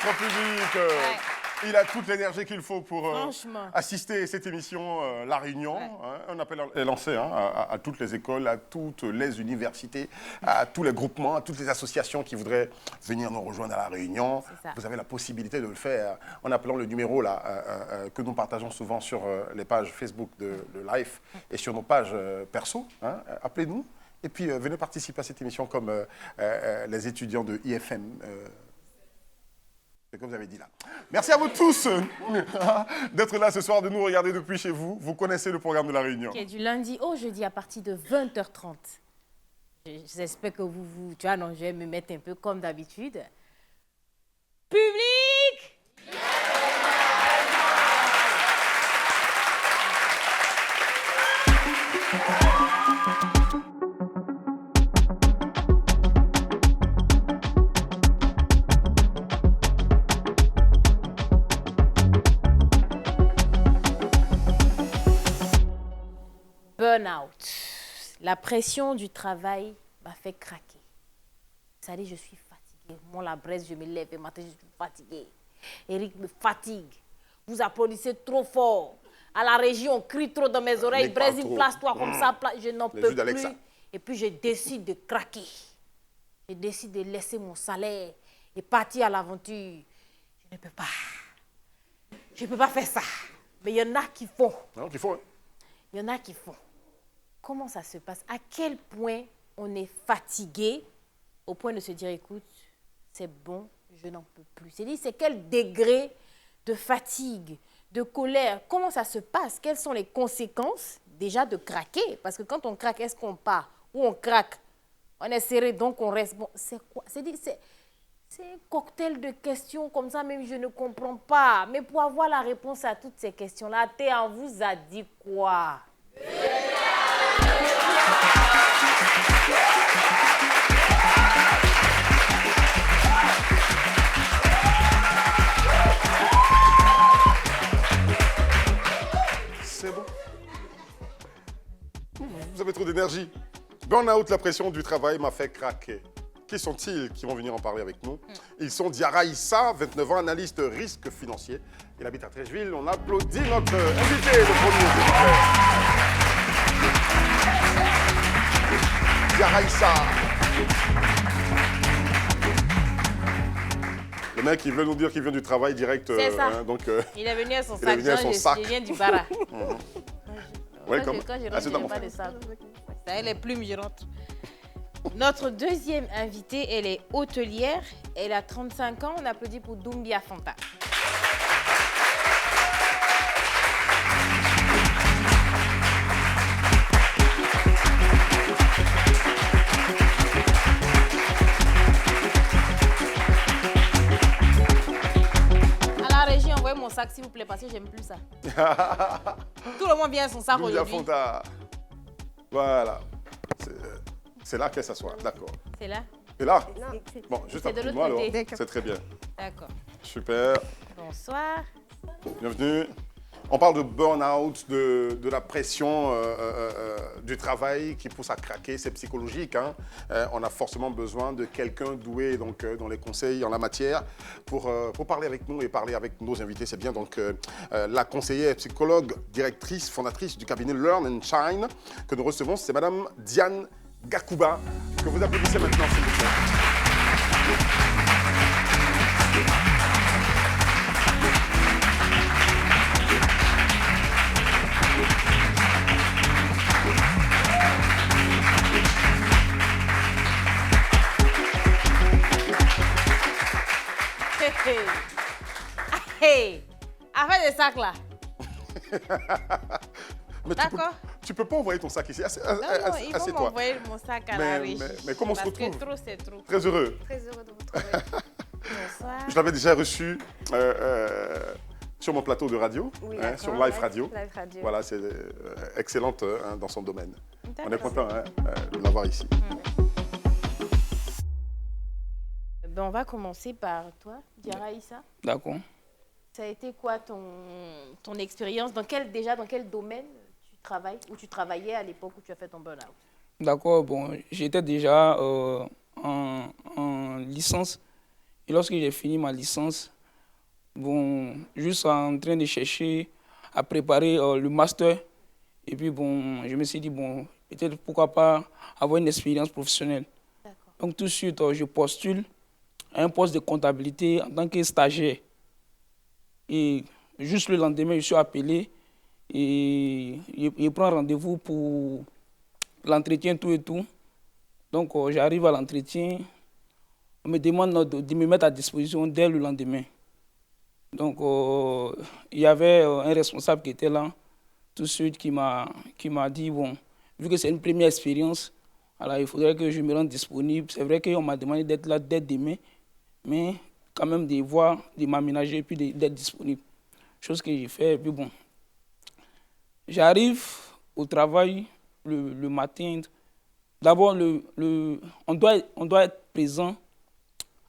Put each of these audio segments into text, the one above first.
notre public. Il a toute l'énergie qu'il faut pour assister à cette émission, La Réunion. Un appel est lancé à toutes les écoles, à toutes les universités, à tous les groupements, à toutes les associations qui voudraient venir nous rejoindre à La Réunion. Vous avez la possibilité de le faire en appelant le numéro là, que nous partageons souvent sur les pages Facebook de Live et sur nos pages perso. Appelez-nous et puis venez participer à cette émission comme les étudiants de IFM. C'est comme vous avez dit là. Merci à vous tous d'être là ce soir, de nous regarder depuis chez vous. Vous connaissez le programme de La Réunion. Okay, du lundi au jeudi à partir de 20h30. J'espère que tu vois, non, je vais me mettre un peu comme d'habitude. Public! Burnout. La pression du travail m'a fait craquer. Ça dit, je suis fatiguée. Moi, la braise, je me lève et matin, je suis fatiguée. Eric me fatigue. Vous applaudissez trop fort. À la région, on crie trop dans mes oreilles. Braise, place-toi comme ça. Je n'en peux plus. Et puis, je décide de craquer. Je décide de laisser mon salaire et partir à l'aventure. Je ne peux pas. Je ne peux pas faire ça. Mais il y en a qui font. Non, qui font. Il y en a qui font. Comment ça se passe? À quel point on est fatigué au point de se dire, écoute, c'est bon, je n'en peux plus. C'est quel degré de fatigue, de colère? Comment ça se passe? Quelles sont les conséquences déjà de craquer? Parce que quand on craque, est-ce qu'on part? Ou on craque? On est serré, donc on reste. Bon, c'est quoi? C'est un cocktail de questions comme ça, même je ne comprends pas. Mais pour avoir la réponse à toutes ces questions-là, Théa vous a dit quoi? C'est bon. Vous avez trop d'énergie. Burnout, la pression du travail m'a fait craquer. Qui sont-ils qui vont venir en parler avec nous? Ils sont Diarra Issa, 29 ans, analyste risque financier. Il habite à Trècheville. On applaudit notre invité, le premier, s'il vous plaît. Diarra Issa. Le mec, il veut nous dire qu'il vient du travail direct. C'est ça. Donc, il est venu à son sac. Je viens du bara. Welcome. Quand je rentre, je n'ai pas de sac. Ça y est, les plumes, je rentre. Notre deuxième invitée, elle est hôtelière. Elle a 35 ans. On applaudit pour Doumbia Fanta. À la régie, envoyez mon sac, s'il vous plaît, parce que j'aime plus ça. Tout le monde vient à son sac aujourd'hui. Voilà. C'est là qu'elle s'assoit, d'accord. C'est là? C'est là? Bon, juste après moi, alors. C'est très bien. D'accord. Super. Bonsoir. Bienvenue. On parle de burn-out, de la pression du travail qui pousse à craquer. C'est psychologique. Hein. On a forcément besoin de quelqu'un doué donc, dans les conseils en la matière pour parler avec nous et parler avec nos invités. C'est bien donc la conseillère psychologue, directrice, fondatrice du cabinet Learn and Shine que nous recevons. C'est Madame Diane Gakuba, que vous applaudissez maintenant, s'il vous plaît. Hey, affaire de sac là. D'accord. Tu peux pas envoyer ton sac ici. Non, ils vont m'envoyer mon sac à la régie. Mais comment on se retrouve? Trop, c'est trop. Très heureux. Très heureux de vous trouver. Bonsoir. Je l'avais déjà reçu sur mon plateau de radio, oui, sur Live Radio. Live Radio. Voilà, c'est excellente dans son domaine. On est content de l'avoir ici. Ben, on va commencer par toi, Diarra Issa. D'accord. Ça a été quoi ton expérience? Dans quel domaine tu travailles, ou tu travaillais à l'époque où tu as fait ton burn-out? D'accord, bon, j'étais déjà en licence Et lorsque j'ai fini ma licence, bon, juste en train de chercher à préparer le master. Et puis, bon, je me suis dit, bon, peut-être pourquoi pas avoir une expérience professionnelle. Donc, tout de suite, je postule à un poste de comptabilité en tant que stagiaire. Et juste le lendemain, je suis appelé et je prends rendez-vous pour l'entretien, tout et tout. Donc, j'arrive à l'entretien. On me demande de me mettre à disposition dès le lendemain. Donc, il y avait un responsable qui était là, tout de suite, qui m'a dit, bon, vu que c'est une première expérience, alors il faudrait que je me rende disponible. C'est vrai qu'on m'a demandé d'être là dès demain, mais quand même de m'aménager et puis d'être disponible. Chose que j'ai fait, et puis bon. J'arrive au travail le matin. D'abord, on doit être présent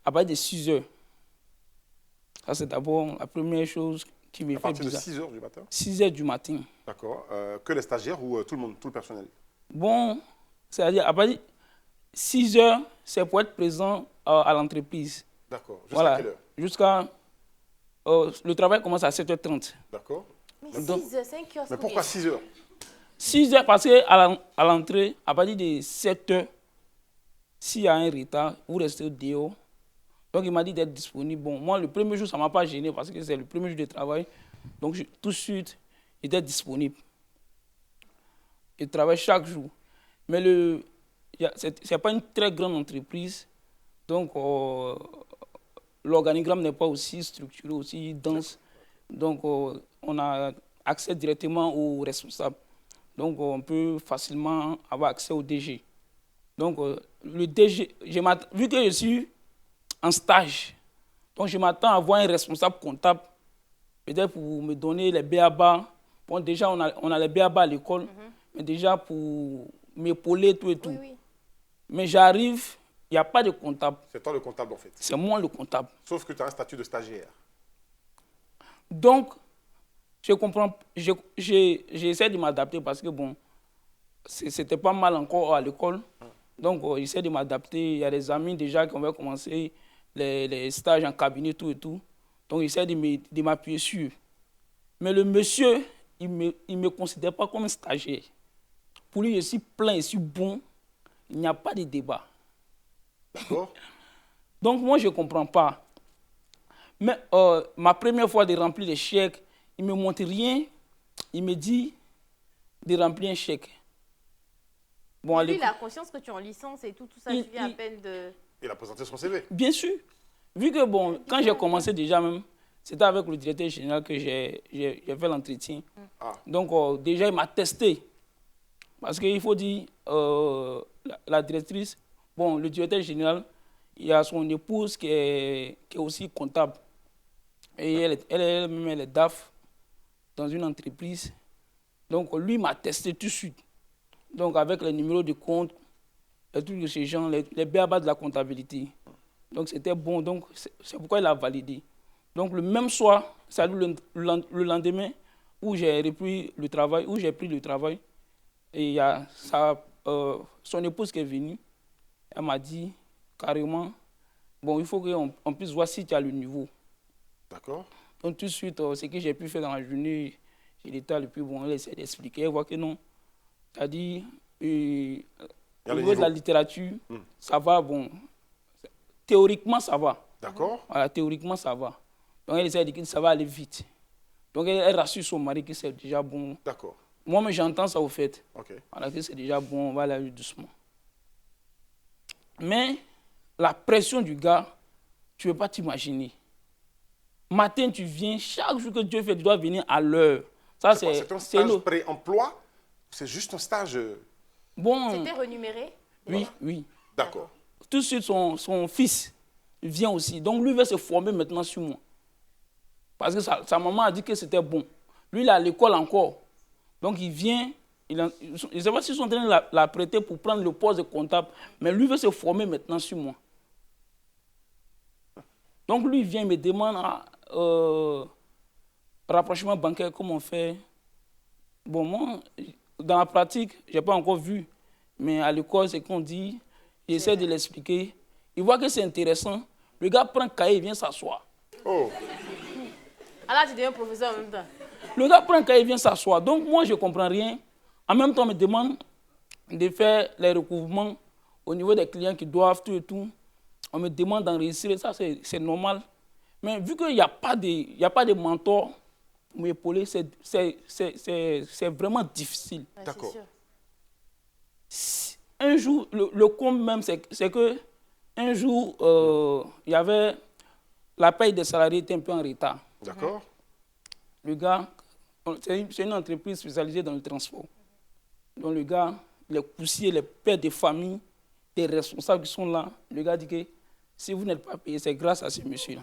à partir de 6 heures. Ça, c'est d'abord la première chose qui me fait bizarre. À partir de 6 heures du matin? 6 heures du matin. D'accord. Que les stagiaires ou tout le monde, tout le personnel? Bon, c'est-à-dire à partir de 6 heures, c'est pour être présent à l'entreprise. D'accord. Jusqu'à voilà. Quelle heure? Jusqu'à... le travail commence à 7h30. D'accord. Mais 6 heures, 5 heures. Mais pourquoi 6 heures? 6 heures, parce qu'à l'entrée, à partir de 7 heures, s'il y a un retard, vous restez au dehors. Donc, il m'a dit d'être disponible. Bon, moi, le premier jour, ça ne m'a pas gêné parce que c'est le premier jour de travail. Donc, tout de suite, j'étais disponible. Je travaille chaque jour. Mais ce n'est pas une très grande entreprise. Donc, l'organigramme n'est pas aussi structuré, aussi dense. Donc, on a accès directement aux responsables. Donc, on peut facilement avoir accès au DG. Donc, le DG, vu que je suis en stage, donc je m'attends à voir un responsable comptable, peut-être pour me donner les BABA. Bon, déjà, on a les BABA à l'école, mais déjà pour m'épauler, tout et tout. Oui. Mais j'arrive, il n'y a pas de comptable. C'est toi le comptable, en fait? C'est moi le comptable. Sauf que tu as un statut de stagiaire. Donc, je comprends, j'essaie de m'adapter parce que, bon, c'était pas mal encore à l'école. Donc, j'essaie de m'adapter. Il y a des amis déjà qui ont commencé les stages en cabinet, tout et tout. Donc, j'essaie de m'appuyer sur. Mais le monsieur, il me considère pas comme un stagiaire. Pour lui, je suis plein, je suis bon. Il n'y a pas de débat. D'accord. Donc, moi, je ne comprends pas. Mais ma première fois de remplir les chèques, il ne me montre rien. Il me dit de remplir un chèque. Bon, lui, il a conscience que tu es en licence et tout ça, tu viens à peine de... Il a présenté son CV. Bien sûr. Vu que, bon, quand j'ai commencé déjà même, c'était avec le directeur général que j'ai fait l'entretien. Ah. Donc, déjà, il m'a testé. Parce qu'il faut dire, la directrice, bon, le directeur général, il y a son épouse qui est aussi comptable. Et elle-même, elle est DAF dans une entreprise. Donc, lui m'a testé tout de suite. Donc, avec les numéros de compte, les trucs de ces gens, les BABA de la comptabilité. Donc, c'était bon. Donc, c'est pourquoi il a validé. Donc, le même soir, c'est le lendemain où j'ai repris le travail, et il y a son épouse qui est venue. Elle m'a dit carrément, bon, il faut qu'on puisse voir si tu as le niveau. D'accord. Donc, tout de suite, ce que j'ai pu faire dans la journée, j'ai l'état, et puis bon, elle essaie d'expliquer, elle voit que non. C'est-à-dire, au niveau de la littérature, ça va, bon, théoriquement, ça va. D'accord. Voilà, théoriquement, ça va. Donc, elle essaie de dire que ça va aller vite. Donc, elle rassure son mari que c'est déjà bon. D'accord. Moi, j'entends ça au fait. Ok. Voilà, que c'est déjà bon, on va aller doucement. Mais, la pression du gars, tu ne peux pas t'imaginer. Matin, tu viens, chaque jour que Dieu fait, tu dois venir à l'heure. Ça, c'est un stage pré-emploi? C'est juste un stage? Bon. C'était rémunéré? Oui, oui. D'accord. Tout de suite, son fils vient aussi. Donc, lui veut se former maintenant sur moi. Parce que sa maman a dit que c'était bon. Lui, il est à l'école encore. Donc, il vient. Je ne sais pas s'ils sont en train de l'apprêter pour prendre le poste de comptable. Mais lui veut se former maintenant sur moi. Donc, lui, il vient, il me demande rapprochement bancaire, comment on fait. Bon, moi, dans la pratique, je n'ai pas encore vu. Mais à l'école, c'est qu'on dit, j'essaie de l'expliquer. Il voit que c'est intéressant. Le gars prend un cahier, il vient s'asseoir. Oh. Alors, tu deviens professeur en même temps. Le gars prend un cahier, il vient s'asseoir. Donc, moi, je ne comprends rien. En même temps, on me demande de faire les recouvrements au niveau des clients qui doivent tout et tout. On me demande d'enregistrer. Ça, c'est normal. Mais vu qu'il n'y a pas de mentor pour m'épauler, c'est vraiment difficile. Ouais, D'accord. Un jour, le comble même, c'est que un jour, il y avait la paye des salariés était un peu en retard. D'accord. Le gars, c'est une entreprise spécialisée dans le transport. Donc le gars, les poussiers, les pères de famille, les responsables qui sont là, le gars dit que si vous n'êtes pas payé, c'est grâce à ce monsieur-là.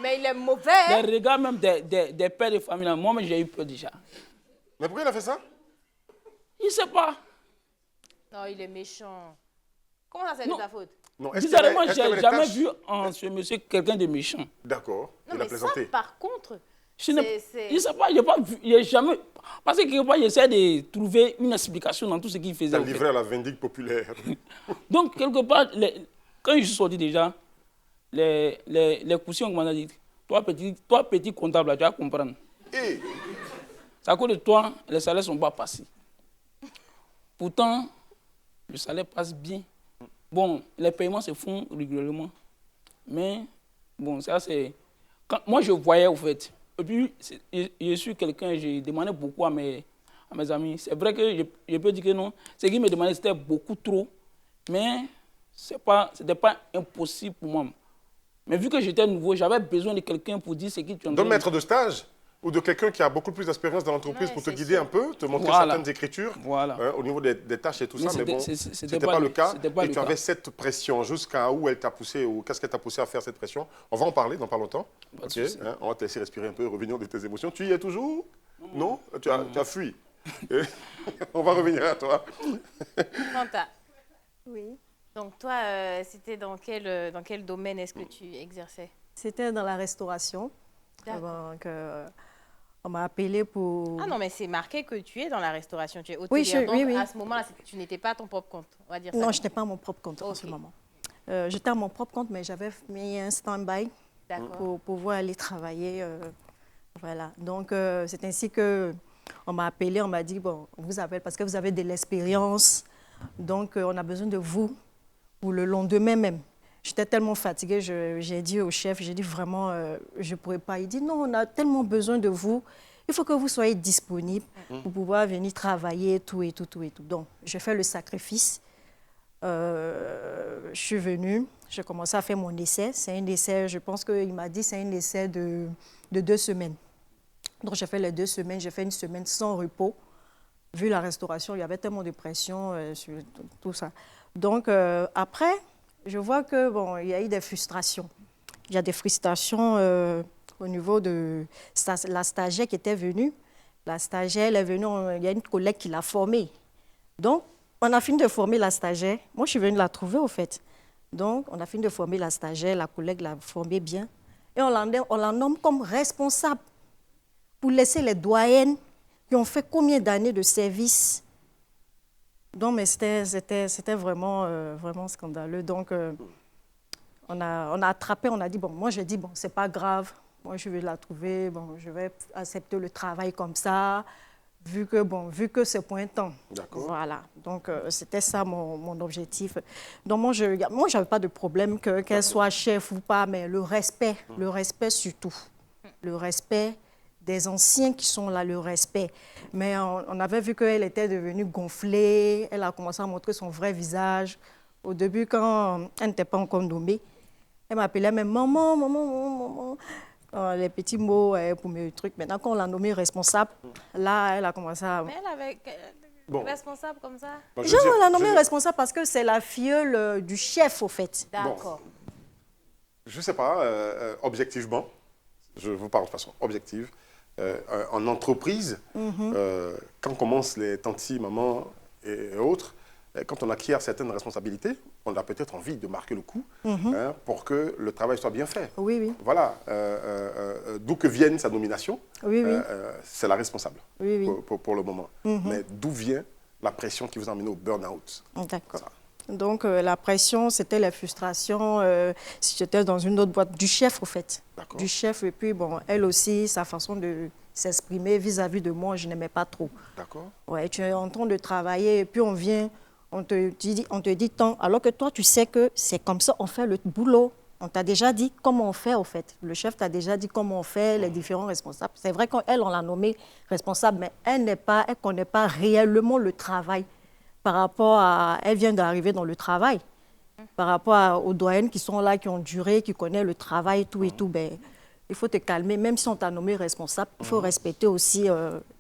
Mais il est mauvais. Les regards même des pères de famille, là, moi-même j'ai eu peur déjà. Mais pourquoi il a fait ça? Il ne sait pas. Non, il est méchant. Comment ça, c'est de ta faute? Non, Bizarrement, je qu'il y avait n'ai des jamais tâches? vu en ce monsieur quelqu'un de méchant. D'accord. Non, Il a mais plaisanté. ça, par contre, Il ne sait pas, il n'a pas vu, il n'a jamais... Parce que quelque part, j'essaie de trouver une explication dans tout ce qu'il faisait. Ça livrait à la vindicte populaire. Donc, quelque part, quand je suis sorti déjà, les poussiers m'ont dit, toi petit comptable, là, tu vas comprendre. Et C'est à cause de toi, les salaires ne sont pas passés. Pourtant, le salaire passe bien. Bon, les paiements se font régulièrement. Mais, bon, ça c'est... Moi, je voyais, au fait. Et puis, je suis quelqu'un, j'ai demandé beaucoup à mes amis. C'est vrai que je peux dire que non. Ce qu'ils me demandaient, c'était beaucoup trop. Mais ce n'était pas impossible pour moi. Mais vu que j'étais nouveau, j'avais besoin de quelqu'un pour dire ce qui tu en d'un maître de stage ou de quelqu'un qui a beaucoup plus d'expérience dans l'entreprise pour te guider un peu, te montrer certaines écritures au niveau des tâches et tout ça. Mais bon, c'était pas le cas. Et tu avais cette pression. Jusqu'à où elle t'a poussé ou qu'est-ce qu'elle t'a poussé à faire cette pression? On va en parler dans pas longtemps. Ok, on va te laisser respirer un peu, revenir de tes émotions. Tu y es toujours? Non, tu as fui. On va revenir à toi. Fanta. Oui. Donc toi, c'était dans quel domaine est-ce que tu exerçais? C'était dans la restauration. Donc, on m'a appelé pour... Ah non, mais c'est marqué que tu es dans la restauration, tu es hôtelière. Oui, oui. À ce moment-là, tu n'étais pas à ton propre compte, on va dire ça. Non, je n'étais pas à mon propre compte en ce moment. J'étais à mon propre compte, mais j'avais mis un stand-by pour pouvoir aller travailler. Voilà. Donc, c'est ainsi qu'on m'a appelé, on m'a dit, bon, on vous appelle parce que vous avez de l'expérience. Donc, on a besoin de vous pour le lendemain même. J'étais tellement fatiguée, j'ai dit au chef, j'ai dit vraiment, je ne pourrais pas. Il dit, non, on a tellement besoin de vous. Il faut que vous soyez disponible pour pouvoir venir travailler, tout et tout, tout et tout. Donc, j'ai fait le sacrifice. Je suis venue, j'ai commencé à faire mon essai. C'est un essai, je pense qu'il m'a dit, c'est un essai de 2 semaines. Donc, j'ai fait les 2 semaines, j'ai fait une semaine sans repos. Vu la restauration, il y avait tellement de pression sur tout ça. Donc, après, je vois que bon, il y a eu des frustrations. Il y a des frustrations au niveau de la stagiaire qui était venue. La stagiaire, elle est venue, il y a une collègue qui l'a formée. Donc, on a fini de former la stagiaire. Moi, je suis venue la trouver, au fait. Donc, on a fini de former la stagiaire, la collègue l'a formée bien. Et on la nomme comme responsable pour laisser les doyennes qui ont fait combien d'années de service. Donc, mais c'était vraiment, vraiment scandaleux. Donc, on a attrapé, on a dit, bon, moi, j'ai dit, bon, c'est pas grave. Moi, je vais la trouver, bon, je vais accepter le travail comme ça, vu que c'est pour un temps. D'accord. Voilà. Donc, c'était ça mon objectif. Donc, moi, je n'avais pas de problème qu'elle soit chef ou pas, mais le respect surtout. Le respect des anciens qui sont là, le respect. Mais on avait vu qu'elle était devenue gonflée, elle a commencé à montrer son vrai visage. Au début, quand elle n'était pas encore nommée, elle m'appelait même maman, maman, maman, maman. Les petits mots pour mes trucs. Maintenant, quand on l'a nommée responsable, là, elle a commencé à... Mais elle avait responsable comme ça? Bon, on l'a nommée responsable parce que c'est la filleule du chef, au fait. D'accord. Bon, je ne sais pas, objectivement, je vous parle de façon objective, en entreprise, quand commencent les tantis, mamans et autres, quand on acquiert certaines responsabilités, on a peut-être envie de marquer le coup pour que le travail soit bien fait. Oui, oui. Voilà, d'où que vienne sa nomination, c'est la responsable pour le moment. Mais d'où vient la pression qui vous a amené au burn-out? D'accord. Donc, la pression, c'était la frustration. Si j'étais dans une autre boîte, du chef, au fait. Du chef. Et puis, bon, elle aussi, sa façon de s'exprimer vis-à-vis de moi, je n'aimais pas trop. D'accord. Ouais, tu es en train de travailler et puis on vient, on te dit tant, alors que toi, tu sais que c'est comme ça, on fait le boulot. On t'a déjà dit comment on fait, au fait. Le chef t'a déjà dit comment on fait, les différents responsables. C'est vrai qu'elle, on l'a nommée responsable, mais elle ne connaît pas réellement le travail. Par rapport à... Elle vient d'arriver dans le travail. Par rapport aux doyennes qui sont là, qui ont duré, qui connaissent le travail, tout et tout, ben, il faut te calmer. Même si on t'a nommé responsable, il faut respecter aussi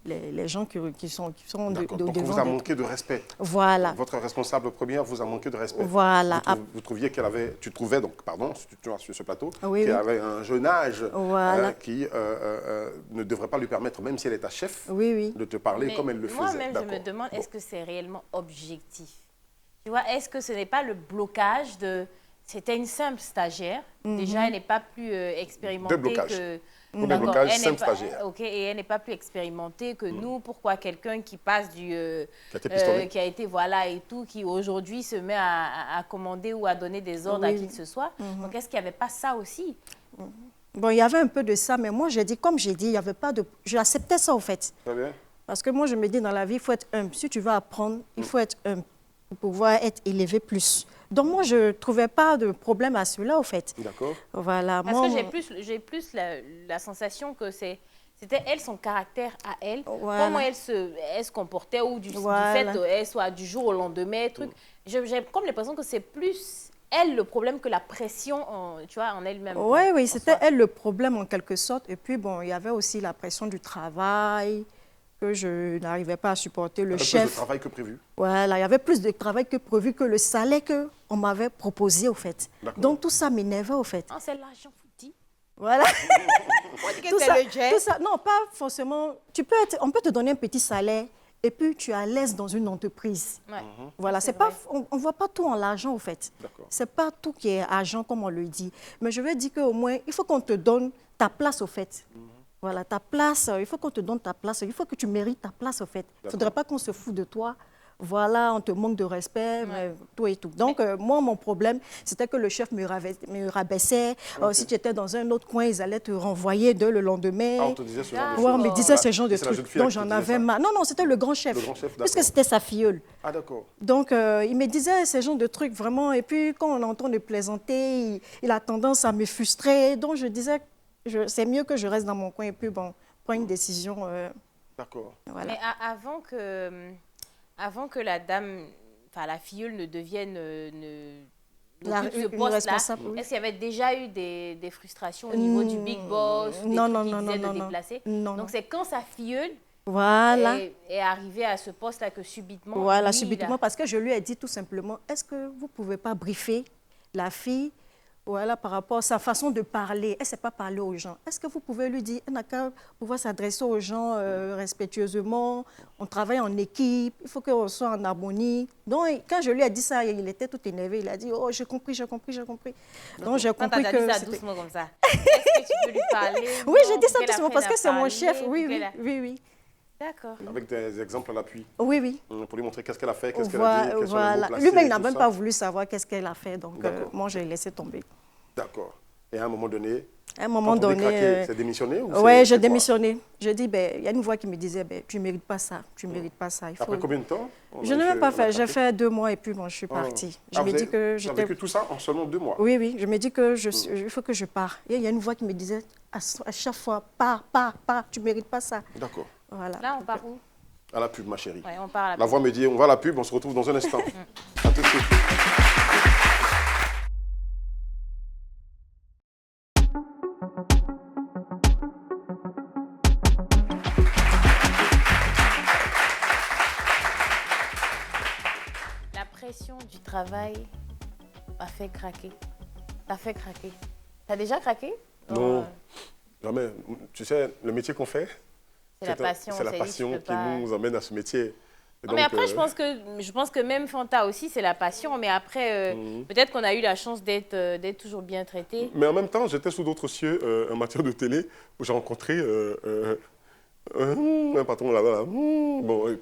les gens qui sont D'accord. Donc, devant. vous a manqué de respect. Voilà. Votre responsable première vous a manqué de respect. Voilà. Vous trouviez qu'elle avait... Tu trouvais, donc, pardon, sur ce plateau, oui, qu'elle avait un jeune âge voilà. qui ne devrait pas lui permettre, même si elle est ta chef, oui. de te parler comme elle le faisait. Moi-même, je me demande, est-ce que c'est réellement objectif? Tu vois, est-ce que ce n'est pas le blocage de... C'était une simple stagiaire. Déjà, elle n'est pas plus expérimentée que... Deux blocages, simple stagiaire. OK, et elle n'est pas plus expérimentée que nous. Pourquoi quelqu'un qui passe qui a été, voilà, et tout, qui aujourd'hui se met à commander ou à donner des ordres à qui que ce soit. Donc, est-ce qu'il n'y avait pas ça aussi? Bon, il y avait un peu de ça, mais moi, j'ai dit, comme j'ai dit, il n'y avait pas de... J'acceptais ça, au fait. Très bien. Parce que moi, je me dis, dans la vie, il faut être humble. Si tu veux apprendre, il faut être humble pour pouvoir être élevé plus. Donc, moi, je ne trouvais pas de problème à cela, au fait. D'accord. Voilà. Parce que j'ai plus la sensation que c'était elle, son caractère à elle, comment elle se comportait ou du fait qu'elle soit du jour au lendemain, truc. J'ai comme l'impression que c'est plus elle le problème que la pression, tu vois, en elle-même. Oui, c'était elle le problème en quelque sorte. Et puis, bon, il y avait aussi la pression du travail, que je n'arrivais pas à supporter. Le chef. Plus de travail que prévu. Voilà, il y avait plus de travail que prévu, que le salaire qu'on m'avait proposé, au fait. Donc, tout ça m'énervait, au fait. Ah, c'est l'argent foutu. Voilà. tout ça, non, pas forcément. On peut te donner un petit salaire et puis tu es à l'aise dans une entreprise. Voilà, c'est pas, on ne voit pas tout en l'argent, au fait. C'est pas tout qui est argent, comme on le dit. Mais je veux dire qu'au moins, il faut qu'on te donne ta place, au fait. Voilà, ta place, il faut qu'on te donne ta place. Il faut que tu mérites ta place, au fait. Il ne faudrait pas qu'on se fout de toi. Voilà, on te manque de respect, tout et tout. Donc, moi, mon problème, c'était que le chef me rabaissait. Si tu étais dans un autre coin, ils allaient te renvoyer le lendemain. Ah, on te disait ce genre de choses. On me disait ce genre de trucs. Donc, j'en avais marre. Non, c'était le grand chef. Puisque c'était sa filleule. Ah, d'accord. Donc, il me disait ce genre de trucs, vraiment. Et puis, quand on entend de plaisanter, il a tendance à me frustrer. Donc, je disais, c'est mieux que je reste dans mon coin et puis, bon, prendre une décision. D'accord. Voilà. Mais avant que la dame, enfin la filleule ne devienne ce poste-là, est-ce qu'il y avait déjà eu des frustrations au niveau du big boss, des trucs qui disaient de déplacer? Non. Donc c'est quand sa filleule est arrivée à ce poste-là que subitement... Voilà, subitement, parce que je lui ai dit tout simplement, est-ce que vous ne pouvez pas briefer la fille? Voilà, par rapport à sa façon de parler. Elle ne sait pas parler aux gens. Est-ce que vous pouvez lui dire, elle n'a qu'à pouvoir s'adresser aux gens respectueusement. On travaille en équipe, il faut qu'on soit en harmonie. Donc, quand je lui ai dit ça, il était tout énervé. Il a dit, oh, j'ai compris. Donc, j'ai compris que... dit ça doucement comme ça, est-ce que tu peux lui parler? Oui, j'ai dit ça doucement parce que c'est mon chef. Oui. D'accord. Avec des exemples à l'appui. Oui. Pour lui montrer qu'est-ce qu'elle a fait, qu'est-ce qu'elle a dit, quels sont les mots placés. Lui-même, il n'a même pas voulu savoir qu'est-ce qu'elle a fait. Donc, moi, j'ai laissé tomber. D'accord. Et à un moment donné, c'est démissionné ou oui, j'ai démissionné. J'ai dit, il y a une voix qui me disait, tu ne mérites pas ça, tu ne mérites pas ça. Après combien de temps? Je n'ai même pas fait. J'ai fait 2 mois et puis bon, je suis partie. Vous avez vécu tout ça en seulement 2 mois? Oui. Je me dis que il faut que je parte. Et il y a une voix qui me disait à chaque fois, pars, tu ne mérites pas ça. D'accord. Voilà. Là, on part où? À la pub, ma chérie. Ouais, on part à la pub. La voix me dit, on va à la pub, on se retrouve dans un instant. À tout de suite. La pression du travail m'a fait craquer. Ça fait craquer. T'as déjà craqué? Non. Jamais. Tu sais, le métier qu'on fait, c'est la passion qui nous amène à ce métier. Donc, mais après, je pense que même Fanta aussi, c'est la passion. Mais après, peut-être qu'on a eu la chance d'être toujours bien traité. Mais en même temps, j'étais sous d'autres cieux en matière de télé, où j'ai rencontré Un patron là-bas, là. Bon, Il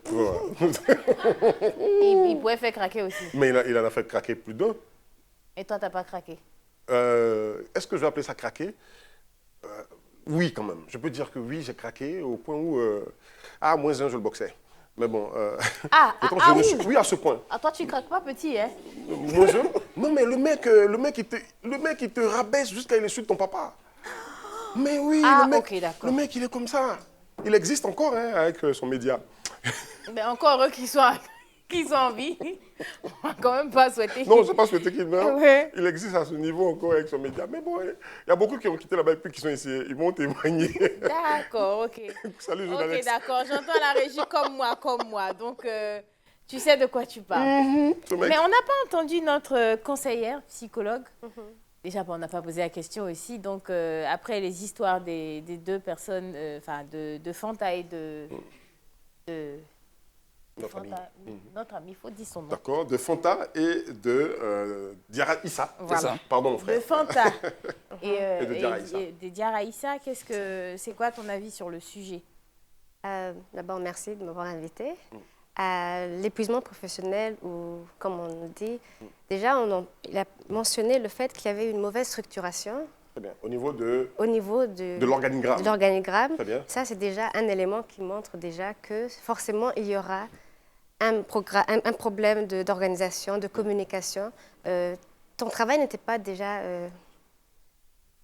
pourrait faire craquer aussi. Mais il en a fait craquer plus d'un. Et toi, tu n'as pas craqué? Est-ce que je vais appeler ça craquer? Oui, quand même. Je peux dire que oui, j'ai craqué au point où... -1, je le boxais. Mais bon... oui. Oui, à ce point. Ah, toi, tu craques pas petit, hein? Moi, non, mais le mec, il te rabaisse jusqu'à l'insulte ton papa. Mais oui, le mec, il est comme ça. Il existe encore hein, avec son média. Mais encore eux qui sont en vie. On va quand même pas souhaiter. Non, je n'ai pas souhaité qu'il meure. Ouais. Il existe à ce niveau encore avec son média. Mais bon, il y a beaucoup qui ont quitté là-bas et puis qui sont ici. Ils vont témoigner. D'accord, ok. Salut, journaliste. Ok, d'accord. J'entends la régie comme moi. Donc, tu sais de quoi tu parles. Mais on n'a pas entendu notre conseillère, psychologue. Déjà, on n'a pas posé la question aussi. Donc, après les histoires des deux personnes, enfin, de Fanta et de notre ami, il faut dire son nom. D'accord, de Fanta et de Diarra Issa. Voilà. Pardon, mon frère. De Fanta et de Diarra Issa. de Diarra Issa, c'est quoi ton avis sur le sujet? D'abord, merci de m'avoir invité. L'épuisement professionnel, ou comme on dit, déjà, il a mentionné le fait qu'il y avait une mauvaise structuration. Très bien. Au niveau de l'organigramme. De l'organigramme. Très bien. Ça, c'est déjà un élément qui montre déjà que forcément, il y aura un problème d'organisation, de communication. Ton travail n'était pas déjà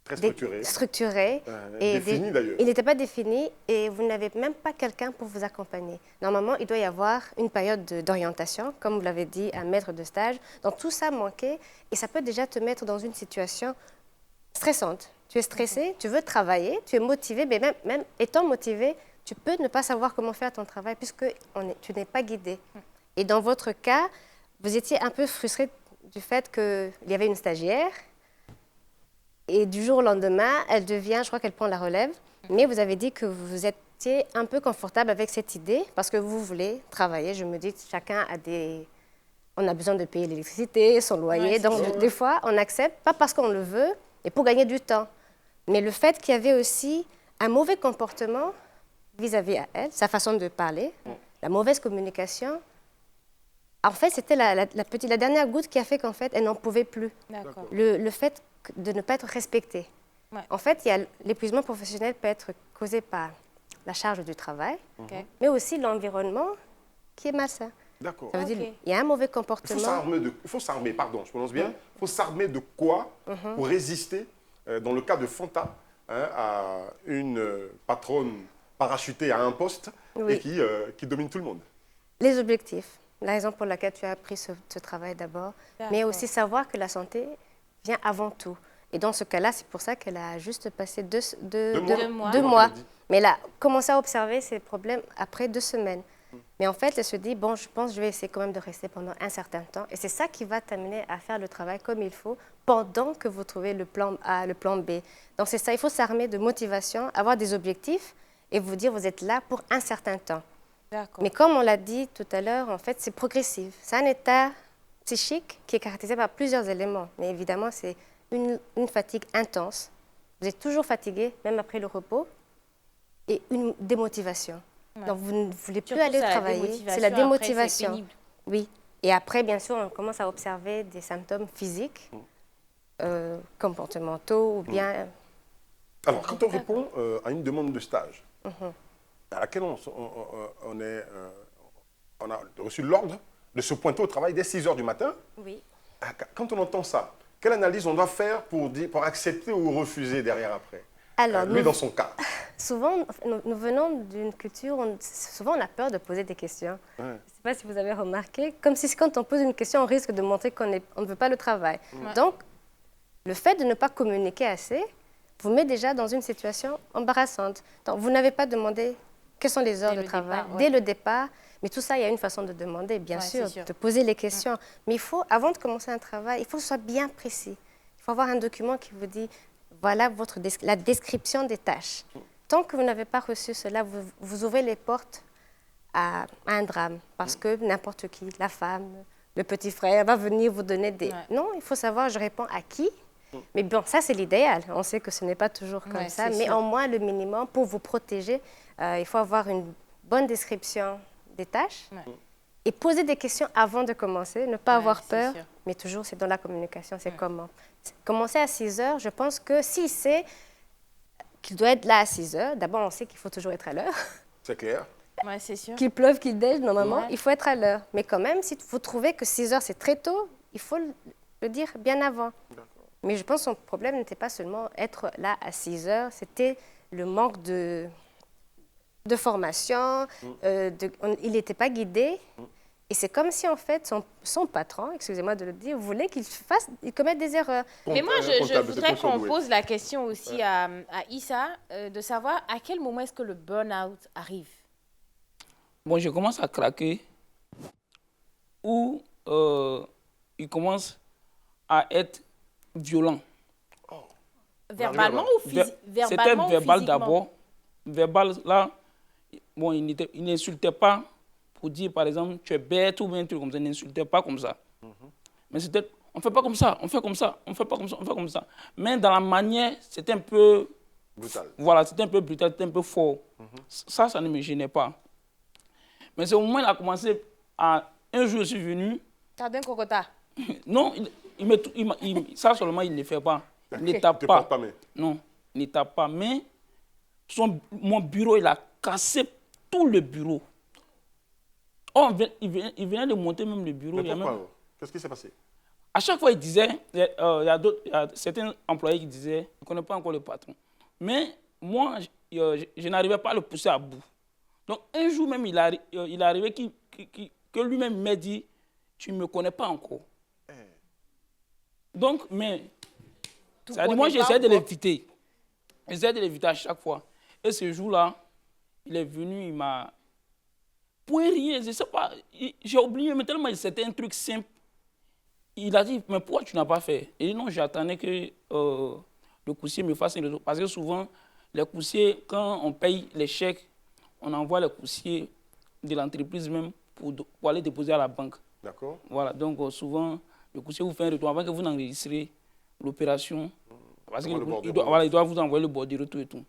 très structuré. Et défini d'ailleurs. Il n'était pas défini et vous n'avez même pas quelqu'un pour vous accompagner. Normalement, il doit y avoir une période d'orientation, comme vous l'avez dit, un maître de stage. Donc tout ça manquait et ça peut déjà te mettre dans une situation stressante. Tu es stressé, tu veux travailler, tu es motivé, mais même étant motivé, tu peux ne pas savoir comment faire ton travail puisque tu n'es pas guidé. Et dans votre cas, vous étiez un peu frustré du fait qu'il y avait une stagiaire et du jour au lendemain, elle devient, je crois qu'elle prend la relève, mais vous avez dit que vous étiez un peu confortable avec cette idée parce que vous voulez travailler. Je me dis que chacun a on a besoin de payer l'électricité, son loyer. Ouais, donc, des fois, on accepte, pas parce qu'on le veut, mais pour gagner du temps. Mais le fait qu'il y avait aussi un mauvais comportement vis-à-vis à elle, sa façon de parler, la mauvaise communication, en fait, c'était la dernière goutte qui a fait qu'en fait, elle n'en pouvait plus. Le fait de ne pas être respectée. Ouais. En fait, l'épuisement professionnel peut être causé par la charge du travail, mais aussi l'environnement qui est malsain. D'accord. Ça veut dire qu'il y a un mauvais comportement. Il faut s'armer, pardon, je prononce bien. Il faut s'armer de quoi pour résister, dans le cas de Fanta, à une patronne parachutée à un poste et qui domine tout le monde. Les objectifs. La raison pour laquelle tu as appris ce travail d'abord, mais aussi savoir que la santé vient avant tout. Et dans ce cas-là, c'est pour ça qu'elle a juste passé deux mois. Mais elle a commencé à observer ces problèmes après 2 semaines. Mais en fait, elle se dit, bon, je pense que je vais essayer quand même de rester pendant un certain temps. Et c'est ça qui va t'amener à faire le travail comme il faut pendant que vous trouvez le plan A, le plan B. Donc c'est ça, il faut s'armer de motivation, avoir des objectifs et vous dire, vous êtes là pour un certain temps. Mais comme on l'a dit tout à l'heure, en fait, c'est progressif. C'est un état psychique qui est caractérisé par plusieurs éléments. Mais évidemment, c'est une fatigue intense. Vous êtes toujours fatigué, même après le repos, et une démotivation. Donc, vous ne voulez plus aller travailler. C'est la démotivation. Après, oui. Et après, bien sûr, on commence à observer des symptômes physiques, comportementaux ou bien... Alors, quand on répond à une demande de stage, à laquelle on a reçu l'ordre de se pointer au travail dès 6 h du matin. Oui. Quand on entend ça, quelle analyse on doit faire pour accepter ou refuser derrière après? Alors, lui, dans son cas. Souvent, nous venons d'une culture, souvent on a peur de poser des questions. Ouais. Je ne sais pas si vous avez remarqué, comme si quand on pose une question, on risque de montrer qu'on ne veut pas le travail. Ouais. Donc, le fait de ne pas communiquer assez vous met déjà dans une situation embarrassante. Donc, vous n'avez pas demandé quelles sont les heures de travail dès le départ. Mais tout ça, il y a une façon de demander, bien sûr, de poser les questions. Mais il faut, avant de commencer un travail, il faut que ce soit bien précis. Il faut avoir un document qui vous dit, voilà la description des tâches. Tant que vous n'avez pas reçu cela, vous ouvrez les portes à un drame. Parce que n'importe qui, la femme, le petit frère, va venir vous donner des... Non, il faut savoir, je réponds à qui, Mais bon, ça, c'est l'idéal. On sait que ce n'est pas toujours comme ça. Mais au moins, le minimum, pour vous protéger, il faut avoir une bonne description des tâches et poser des questions avant de commencer. Ne pas avoir peur, mais toujours, c'est dans la communication. C'est comment. Commencer à 6 heures, je pense que s'il sait qu'il doit être là à 6 heures, d'abord, on sait qu'il faut toujours être à l'heure. C'est clair. Ouais, c'est sûr. Qu'il pleuve, qu'il neige, normalement, il faut être à l'heure. Mais quand même, si vous trouvez que 6 heures, c'est très tôt, il faut le dire bien avant. Mais je pense que son problème n'était pas seulement être là à 6 heures, c'était le manque de formation, il n'était pas guidé. Et c'est comme si, en fait, son patron, excusez-moi de le dire, voulait qu'il commette des erreurs. Mais moi, je voudrais qu'on pose la question aussi à Issa, de savoir à quel moment est-ce que le burn-out arrive? Bon, je commence à craquer ou il commence à être violent. Verbalement ou physiquement? C'était verbal d'abord. Verbal, là, bon, il n'insultait pas pour dire, par exemple, tu es bête ou bien un truc comme ça. Il n'insultait pas comme ça. Mais c'était, on ne fait pas comme ça, on fait comme ça, on ne fait pas comme ça, on fait comme ça. Mais dans la manière, c'était un peu... Brutal. Voilà, c'était un peu brutal, c'était un peu fort. Ça ne me gênait pas. Mais c'est au moment où il a commencé à... Un jour, je suis venu... T'as d'un cocota? Non, ça seulement, il ne le fait pas. Il ne tape pas. Non, il ne tape pas. Mais mon bureau, il a cassé tout le bureau. Oh, il venait de monter même le bureau. Mais pourquoi? Qu'est-ce qui s'est passé? À chaque fois, il disait, il y a certains employés qui disaient, je ne connais pas encore le patron. Mais moi, je n'arrivais pas à le pousser à bout. Donc, un jour même, il est arrivé que lui-même m'a dit, tu ne me connais pas encore. Donc, mais, moi, j'essaie de l'éviter. J'essaie de l'éviter à chaque fois. Et ce jour-là, il est venu, il m'a... Pour rien, je ne sais pas, j'ai oublié, mais tellement c'était un truc simple. Il a dit, mais pourquoi tu n'as pas fait? Et non, j'attendais que le coursier me fasse un retour. Parce que souvent, les coursiers, quand on paye les chèques, on envoie les coursiers de l'entreprise même pour aller déposer à la banque. D'accord. Voilà, donc souvent, le coursier vous fait un retour avant que vous n'enregistrez l'opération. Parce qu'il doit vous envoyer le bordereau, tout et tout.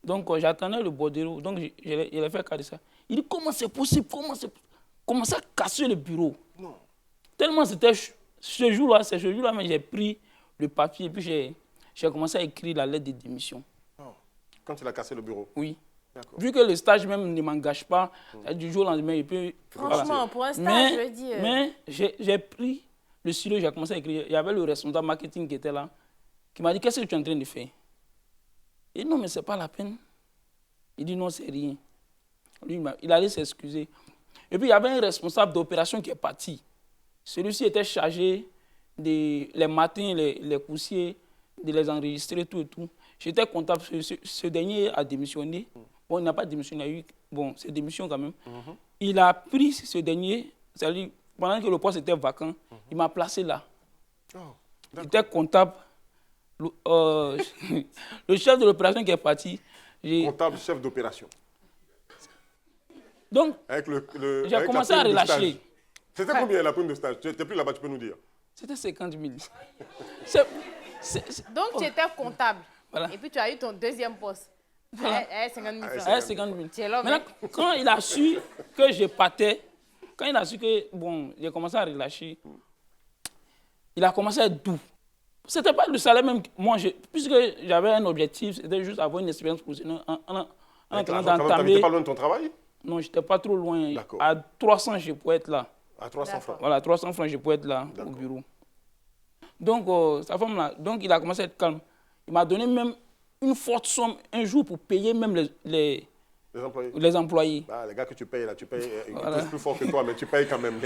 Donc, j'attendais le bordereau. Donc, il a fait cas de ça. Il dit, comment c'est possible? Comment ça casser le bureau? Non. Tellement c'était ce jour-là, mais j'ai pris le papier et puis j'ai commencé à écrire la lettre de démission. Oh. Quand il a cassé le bureau? Oui. Vu que le stage même ne m'engage pas, du jour au lendemain, il peut... Franchement, voilà. Pour un stage, je veux dire... Mais j'ai pris le stylo, j'ai commencé à écrire. Il y avait le responsable marketing qui était là, qui m'a dit, qu'est-ce que tu es en train de faire? Il dit, non, mais ce n'est pas la peine. Il dit, non, c'est rien. Lui, il allait s'excuser. Et puis, il y avait un responsable d'opération qui est parti. Celui-ci était chargé les matins, les coursiers, de les enregistrer, tout et tout. J'étais comptable. Ce dernier a démissionné. Bon, il n'a pas démissionné, il a eu... Bon, c'est démission quand même. Il a pris ce dernier, c'est-à-dire, pendant que le poste était vacant, il m'a placé là. J'étais comptable. Le chef de l'opération qui est parti... Comptable, chef d'opération. Donc, j'ai commencé à relâcher. C'était combien la prime de stage? Tu n'étais plus là-bas, tu peux nous dire? C'était 50 000. Donc, tu étais comptable. Voilà. Et puis, tu as eu ton deuxième poste. Voilà. 50 000 francs. 50 000. Maintenant, quand il a su que je partais, quand il a su que, bon, j'ai commencé à relâcher, il a commencé à être doux. C'était pas le salaire même. Moi, puisque j'avais un objectif, c'était juste avoir une expérience professionnelle. Tu n'étais pas loin de ton travail? Non, je n'étais pas trop loin. À 300, je pouvais être là. À 300 francs? Voilà, 300 francs, je pouvais être là au bureau. Donc, sa femme-là, donc il a commencé à être calme. Il m'a donné même une forte somme un jour pour payer même les employés. Ah, les gars que tu payes, là, tu payes voilà. Plus fort que toi, mais tu payes quand même.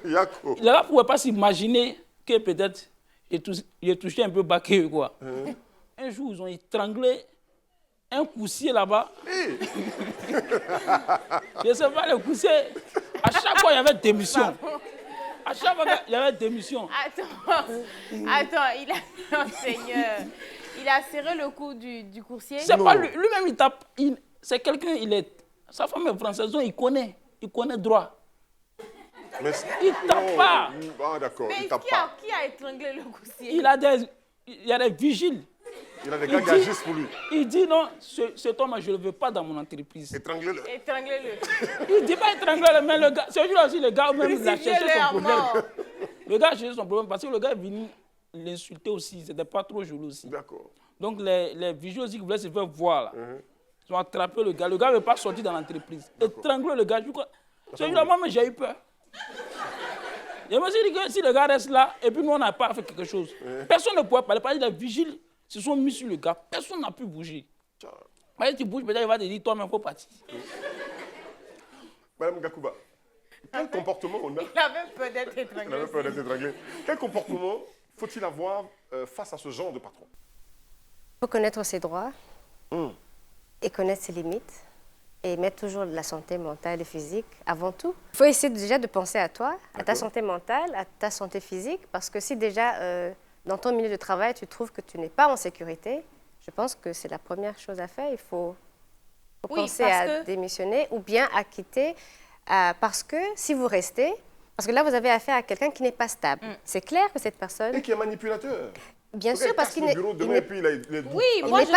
Yako. Les gars ne pouvaient pas s'imaginer que peut-être j'ai touché un peu bas que quoi. Un jour, ils ont étranglé un coursier là-bas. Hey. Je ne sais pas, le coursier, à chaque fois, il y avait démission. À chaque fois, il y avait démission. Attends, Seigneur, il a serré le cou du coursier. C'est pas lui-même, il tape. C'est quelqu'un, sa femme est française, donc il connaît droit. Mais il tape pas. Ah, d'accord. Mais qui a étranglé le coursier? il y a des vigiles. Il a des gars qui agissent pour lui. Il dit non, cet homme, je ne le veux pas dans mon entreprise. Étranglez-le. Étranglez-le. Il ne dit pas étrangler, mais le gars, ce jour-là aussi, le gars même il a cherché son problème. Le gars a cherché son problème parce que le gars est venu l'insulter aussi. C'était pas trop joli aussi. D'accord. Donc les vigiles aussi qui voulaient se faire voir là. Ils ont attrapé le gars. Le gars ne veut pas sortir dans l'entreprise. Étrangler le gars. Ce jour-là, moi, j'ai eu peur. Je me suis dit que si le gars reste là, et puis nous, on n'a pas fait quelque chose, personne ne pourrait parler. Parce que les vigiles se sont mis sur le gars. Personne n'a pu bouger. Mais si tu bouges, peut-être il va te dire, toi-même, il faut partir. Madame Gakouba, quel comportement on a? Il avait peur d'être étranglé. Il avait peur d'être étranglé. Quel comportement faut-il avoir face à ce genre de patron? Il faut connaître ses droits et connaître ses limites et mettre toujours la santé mentale et physique avant tout. Il faut essayer déjà de penser à toi, à ta santé mentale, à ta santé physique, parce que si déjà dans ton milieu de travail, tu trouves que tu n'es pas en sécurité, je pense que c'est la première chose à faire. Il faut penser à démissionner ou bien à quitter, parce que si vous restez, parce que là, vous avez affaire à quelqu'un qui n'est pas stable. C'est clair que cette personne... Et qui est manipulateur. Bien sûr, parce qu'il n'est pas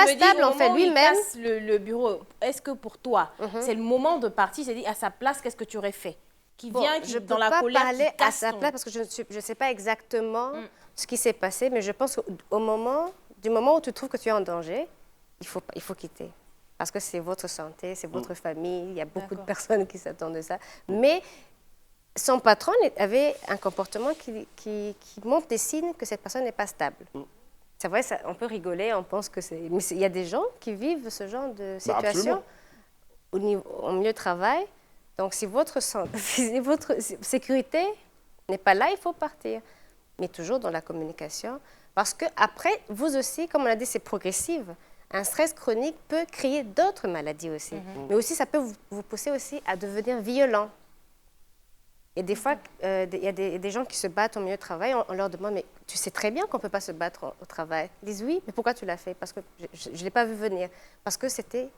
stable en fait lui-même. Le bureau, est-ce que pour toi, c'est le moment de partir, c'est dit à sa place, qu'est-ce que tu aurais fait? Qui vient, qui dans la colère, je ne peux pas parler à sa place parce que je ne sais pas exactement ce qui s'est passé, mais je pense qu'au moment où tu trouves que tu es en danger, il faut quitter. Parce que c'est votre santé, c'est votre famille, il y a beaucoup de personnes qui s'attendent de ça. Mais son patron avait un comportement qui montre des signes que cette personne n'est pas stable. C'est vrai, on peut rigoler, on pense que c'est... Mais il y a des gens qui vivent ce genre de situation au milieu de travail. Donc, si votre sécurité n'est pas là, il faut partir. Mais toujours dans la communication. Parce qu'après, vous aussi, comme on l'a dit, c'est progressif. Un stress chronique peut créer d'autres maladies aussi. Mais aussi, ça peut vous pousser aussi à devenir violent. Et des fois, il y a des gens qui se battent au milieu de travail, on leur demande, mais tu sais très bien qu'on ne peut pas se battre au travail. Ils disent oui, mais pourquoi tu l'as fait? Parce que je ne l'ai pas vu venir. Parce que c'était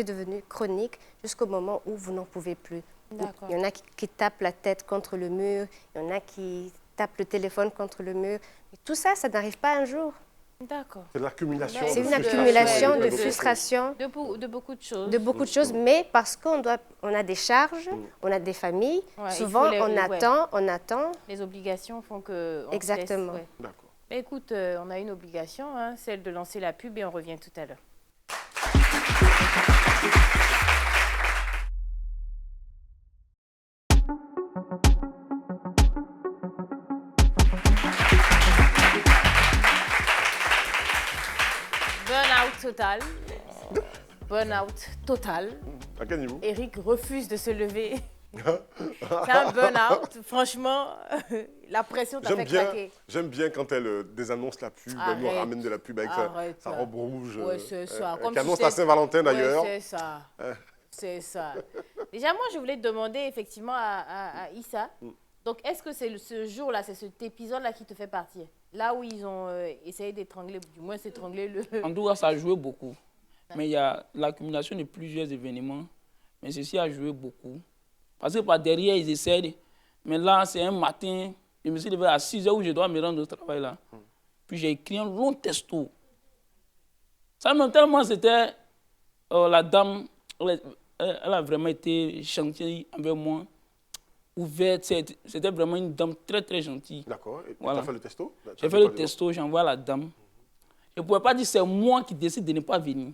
devenu chronique jusqu'au moment où vous n'en pouvez plus. Il y en a qui tapent la tête contre le mur, il y en a qui tapent le téléphone contre le mur. Et tout ça, ça n'arrive pas un jour. D'accord. C'est l'accumulation. C'est une accumulation de frustration. De beaucoup de choses. De beaucoup de choses, mais parce qu'on a des charges, on a des familles, souvent on attend. Les obligations font que... Exactement. D'accord. Écoute, on a une obligation, celle de lancer la pub et on revient tout à l'heure. Burn-out total. Burn-out total. À quel niveau? Eric refuse de se lever. C'est un burn-out. Franchement, la pression t'a fait craquer. J'aime bien quand elle désannonce la pub, elle nous ramène de la pub avec sa robe rouge. Ouais, c'est ça. Qui annonce la Saint-Valentin d'ailleurs. Ouais, c'est ça. C'est ça. Déjà, moi, je voulais te demander effectivement à Issa. Donc, est-ce que c'est ce jour-là, c'est cet épisode-là qui te fait partir? Là où ils ont essayé d'étrangler, du moins s'étrangler le... En tout cas, ça a joué beaucoup. Mais il y a l'accumulation de plusieurs événements. Mais ceci a joué beaucoup. Parce que par derrière, ils essaient. Mais là, c'est un matin, je me suis levé à 6 h où je dois me rendre au travail là. Puis j'ai écrit un long texto. Ça m'a tellement, c'était... la dame, elle a vraiment été gentille envers moi. Ouverte, c'était vraiment une dame très très gentille. D'accord, et voilà. tu as fait le testo? J'ai fait le testo, j'envoie à la dame. Je ne pouvais pas dire c'est moi qui décide de ne pas venir.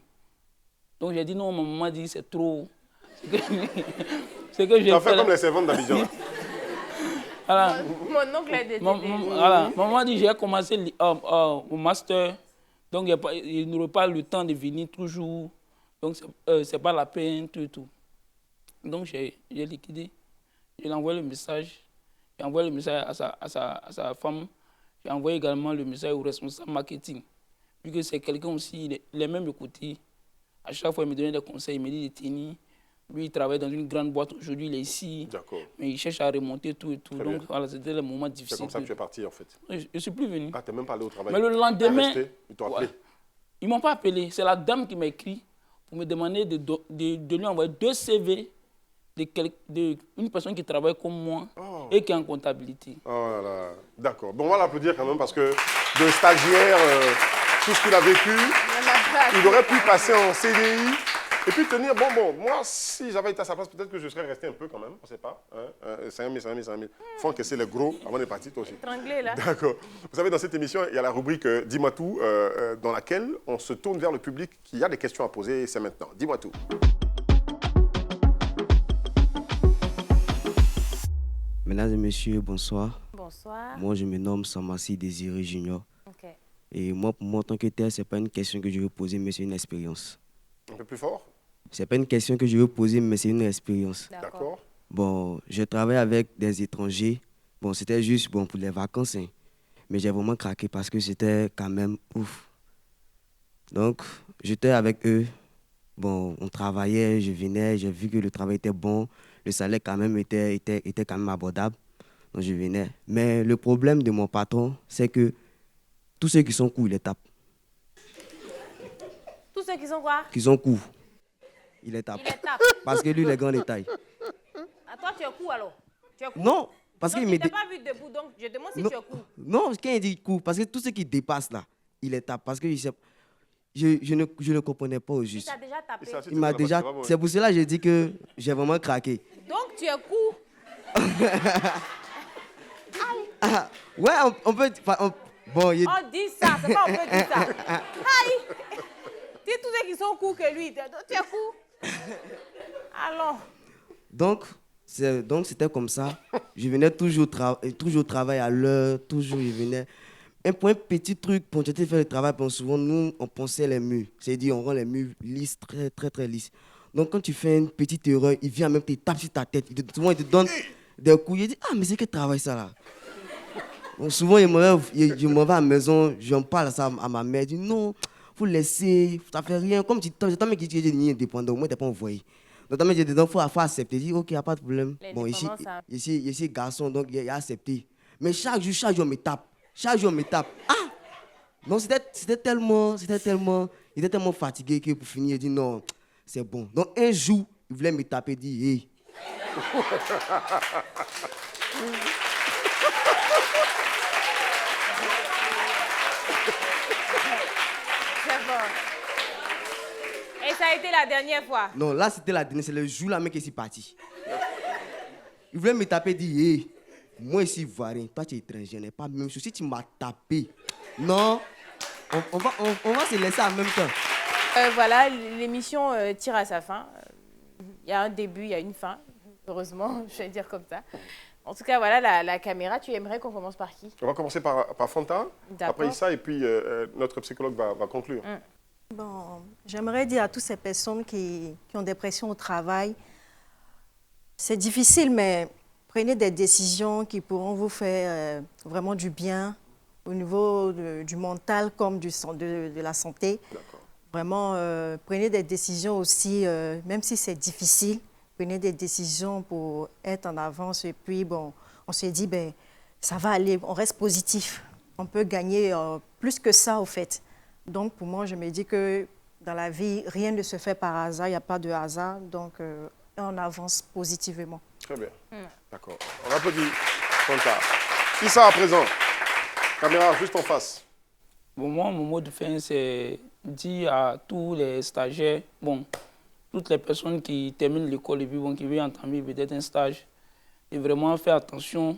Donc j'ai dit non, ma maman dit c'est trop. C'est que j'ai fait. Tu as fait comme les servantes d'Abidjan. Voilà. Mon oncle a décidé. Voilà. Maman dit j'ai commencé mon master, donc il n'aurait pas le temps de venir toujours. Donc c'est pas la peine, tout et tout. Donc j'ai liquidé. J'ai envoyé le message. J'ai envoyé le message à sa femme. J'ai envoyé également le message au responsable marketing. Vu que c'est quelqu'un aussi, il est même écouté. À chaque fois, il me donnait des conseils, il me dit de tenir. Lui, il travaille dans une grande boîte. Aujourd'hui, il est ici. Mais il cherche à remonter tout et tout. Donc, voilà, c'était le moment difficile. C'est comme ça que tu es parti, en fait. Je ne suis plus venu. Ah, tu n'es même pas allé au travail. Mais le lendemain, ils t'ont appelé. Ils ne m'ont pas appelé. C'est la dame qui m'a écrit pour me demander de lui envoyer 2 CV d'une personne qui travaille comme moi et qui est en comptabilité. Oh là là, d'accord. Bon, on va l'applaudir quand même parce que de stagiaire, tout ce qu'il a vécu, il aurait pu passer en CDI et puis tenir, bon, moi, si j'avais été à sa place, peut-être que je serais resté un peu quand même, on ne sait pas. 5 000. Faut encaisser les gros avant de partir, toi aussi. Étranglé, là. D'accord. Vous savez, dans cette émission, il y a la rubrique Dis-moi tout, dans laquelle on se tourne vers le public qui a des questions à poser et c'est maintenant. Dis-moi tout. Mesdames et messieurs, bonsoir. Bonsoir. Moi, je me nomme Samassi Désiré Junior. Ok. Et moi, pour moi, en tant que tel, ce n'est pas une question que je veux poser, mais c'est une expérience. Un peu plus fort. Ce n'est pas une question que je veux poser, mais c'est une expérience. D'accord. Bon, je travaille avec des étrangers. Bon, c'était juste pour les vacances, hein. Mais j'ai vraiment craqué parce que c'était quand même ouf. Donc, j'étais avec eux. Bon, on travaillait, je venais, j'ai vu que le travail était bon. Le salaire quand même était quand même abordable. Donc, je venais. Mais le problème de mon patron, c'est que tous ceux qui sont courts, il les tape. Tous ceux qui sont quoi? Qui sont courts, il les tape. Il les tape. Parce que lui, il est grand de taille. À toi, tu es court alors? Tu es court? Non, parce donc, qu'il je me... ne t'ai pas vu debout, donc je demande si non, tu es court. non, quand il dit court, parce que tous ceux qui dépassent là, il les tape. Parce que je ne comprenais pas au Il juste. t'a déjà tapé. Il m'a déjà... C'est pour cela que j'ai dit que j'ai vraiment craqué. Donc, tu es court. Ah, ouais, on peut... bon, il... On dit ça, c'est pas on peut dire ça. Aïe! Dis tous ceux qui sont courts que lui. Tu es court. Alors. Donc, c'était comme ça. Je venais toujours au travail à l'heure, toujours je venais. Et pour un petit truc, pour faire le travail, souvent nous, on ponçait les murs. C'est-à-dire, on rend les murs lisses, très, très, très lisses. Donc, quand tu fais une petite erreur, il vient même te taper sur ta tête. Souvent, il te donne des coups. Il dit, ah, mais c'est quel travail ça là? Bon, souvent, je m'en vais à la maison, j'en parle ça à ma mère. Je dis, non, il faut laisser, ça fait rien. Comme tu t'as même dit que tu es indépendant, au moins, tu n'es pas envoyé. Donc, il faut accepter. Je dis, ok, il n'y a pas de problème. Bon, ici, garçon, donc il a accepté. Mais chaque jour, on me tape. Chaque jour, on me tape. Ah! Donc, c'était tellement, il était tellement fatigué que pour finir, il dit, non, c'est bon. Donc, un jour, il voulait me taper, il dit, hey. C'est bon. Et ça a été la dernière fois? Non, là, c'était la dernière. C'est le jour là, mec, qui est parti. Il voulait me taper, il dit, hey, moi ici, ivoirien, toi, tu es étranger, n'est pas même chose. Si tu m'as tapé, non, on va se laisser en même temps. Voilà, l'émission tire à sa fin. Il y a un début, il y a une fin. Heureusement, je vais dire comme ça. En tout cas, voilà la caméra. Tu aimerais qu'on commence par qui? On va commencer par Fanta, après Issa, et puis notre psychologue va conclure. Bon, j'aimerais dire à toutes ces personnes qui ont des pressions au travail, c'est difficile, mais prenez des décisions qui pourront vous faire vraiment du bien au niveau du mental comme de la santé. Vraiment, prenez des décisions aussi, même si c'est difficile, prenez des décisions pour être en avance. Et puis, bon, on se dit, ben, ça va aller, on reste positif. On peut gagner plus que ça, au fait. Donc, pour moi, je me dis que dans la vie, rien ne se fait par hasard, il n'y a pas de hasard. Donc, on avance positivement. Très bien. D'accord. On applaudit Fanta. Issa, à présent. Caméra juste en face. Bon, moi, mon mot de fin, c'est dire à tous les stagiaires, bon, toutes les personnes qui terminent l'école et puis bon, qui veulent entamer peut-être un stage, de vraiment faire attention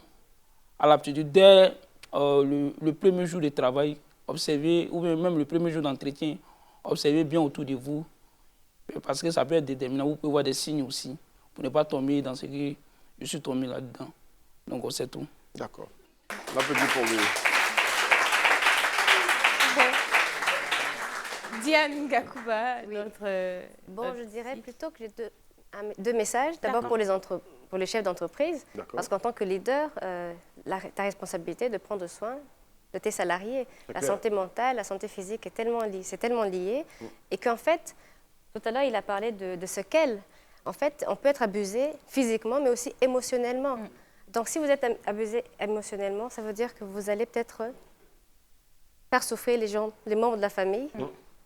à l'aptitude. Dès le premier jour de travail, observez, ou même le premier jour d'entretien, observez bien autour de vous, parce que ça peut être déterminant. Vous pouvez voir des signes aussi, pour ne pas tomber dans ce que je suis tombé là-dedans. Donc, c'est tout. D'accord. On applaudit pour lui. Diane Gakuba, notre... Bon, je dirais plutôt que j'ai deux messages. D'abord pour les chefs d'entreprise, parce qu'en tant que leader, ta responsabilité est de prendre soin de tes salariés. La santé mentale, la santé physique c'est tellement lié. Et qu'en fait, tout à l'heure, il a parlé de ce qu'elle. En fait, on peut être abusé physiquement, mais aussi émotionnellement. Donc, si vous êtes abusé émotionnellement, ça veut dire que vous allez peut-être faire souffrir les membres de la famille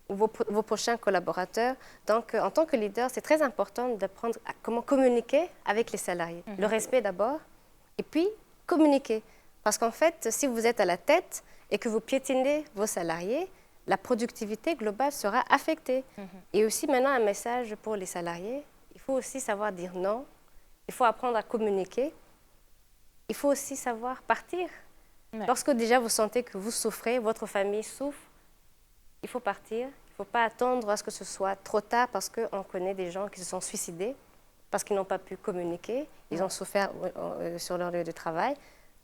ou vos prochains collaborateurs. Donc, en tant que leader, c'est très important d'apprendre comment communiquer avec les salariés. Le respect d'abord, Et puis, communiquer. Parce qu'en fait, si vous êtes à la tête et que vous piétinez vos salariés, la productivité globale sera affectée. Et aussi, maintenant, un message pour les salariés. Il faut aussi savoir dire non. Il faut apprendre à communiquer. Il faut aussi savoir partir. Ouais. Lorsque déjà vous sentez que vous souffrez, votre famille souffre, il faut partir. Il ne faut pas attendre à ce que ce soit trop tard parce qu'on connaît des gens qui se sont suicidés parce qu'ils n'ont pas pu communiquer. Ils ont souffert sur leur lieu de travail.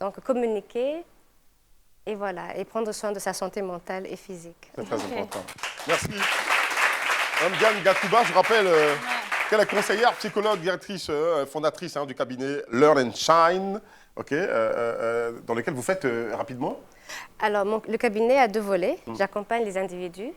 Donc, communiquer et voilà, et prendre soin de sa santé mentale et physique. C'est très important. Merci. Mme Diane Gakouba, je rappelle qu'elle est conseillère, psychologue, directrice, fondatrice du cabinet Learn and Shine, dans lequel vous faites rapidement. Alors, le cabinet a 2 volets. J'accompagne les individus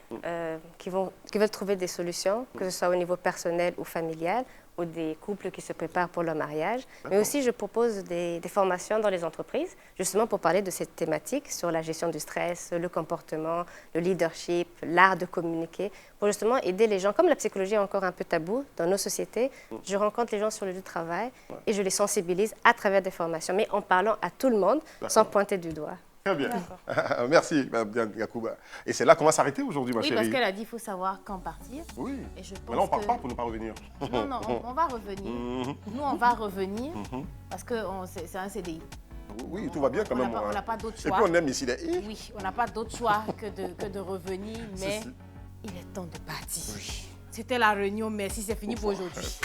qui veulent trouver des solutions, que ce soit au niveau personnel ou familial, ou des couples qui se préparent pour leur mariage. Mais aussi, je propose des formations dans les entreprises, justement pour parler de cette thématique sur la gestion du stress, le comportement, le leadership, l'art de communiquer, pour justement aider les gens. Comme la psychologie est encore un peu tabou dans nos sociétés, je rencontre les gens sur le lieu de travail et je les sensibilise à travers des formations, mais en parlant à tout le monde, sans pointer du doigt. Très bien. Merci, Mme Diane Gakouba. Et c'est là qu'on va s'arrêter aujourd'hui, ma chérie. Oui, parce qu'elle a dit qu'il faut savoir quand partir. Oui. Et je pense mais là, on ne part pas pour ne pas revenir. Non, on va revenir. Nous, on va revenir parce que c'est un CDI. Oui, tout va bien quand même. On n'a pas d'autre choix. Et puis, on aime ici les Oui, on n'a pas d'autre choix que de revenir, mais il est temps de partir. Oui. C'était la réunion. Merci, c'est fini pour aujourd'hui.